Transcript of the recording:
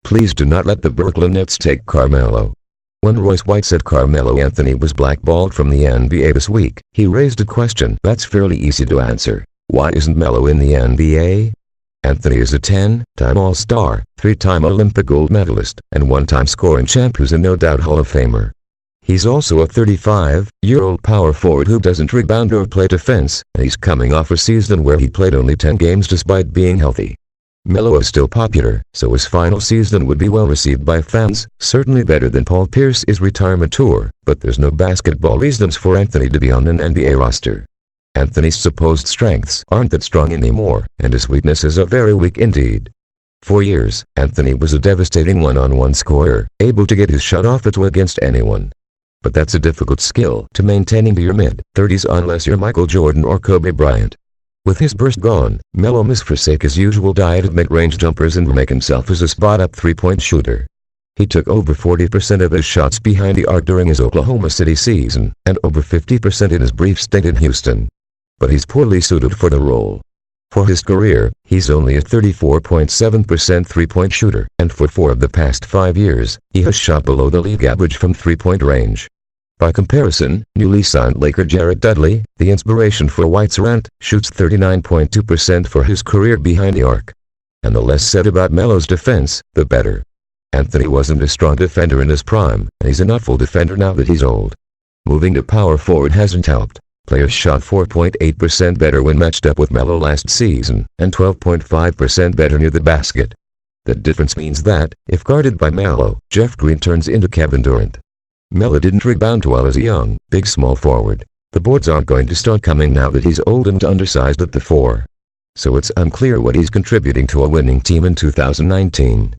Please do not let the Brooklyn Nets take Carmelo. When Royce White said Carmelo Anthony was blackballed from the NBA this week, he raised a question that's fairly easy to answer. Why isn't Melo in the NBA? Anthony is a 10-time All-Star, 3-time Olympic gold medalist, and 1-time scoring champ who's a no-doubt Hall of Famer. He's also a 35-year-old power forward who doesn't rebound or play defense, and he's coming off a season where he played only 10 games despite being healthy. Melo is still popular, so his final season would be well received by fans, certainly better than Paul Pierce's retirement tour, but there's no basketball reasons for Anthony to be on an NBA roster. Anthony's supposed strengths aren't that strong anymore, and his weaknesses are very weak indeed. For years, Anthony was a devastating one-on-one scorer, able to get his shot off at will against anyone. But that's a difficult skill to maintain into your mid-30s unless you're Michael Jordan or Kobe Bryant. With his burst gone, Melo must forsake his usual diet of mid-range jumpers and make himself as a spot-up three-point shooter. He took over 40% of his shots behind the arc during his Oklahoma City season, and over 50% in his brief stint in Houston. But he's poorly suited for the role. For his career, he's only a 34.7% three-point shooter, and for 4 of the past 5 years, he has shot below the league average from three-point range. By comparison, newly signed Laker Jared Dudley, the inspiration for White's rant, shoots 39.2% for his career behind the arc. And the less said about Melo's defense, the better. Anthony wasn't a strong defender in his prime, and he's an awful defender now that he's old. Moving to power forward hasn't helped. Players shot 4.8% better when matched up with Melo last season, and 12.5% better near the basket. The difference means that, if guarded by Melo, Jeff Green turns into Kevin Durant. Melo didn't rebound well as a young, big small forward. The boards aren't going to start coming now that he's old and undersized at the 4. So it's unclear what he's contributing to a winning team in 2019.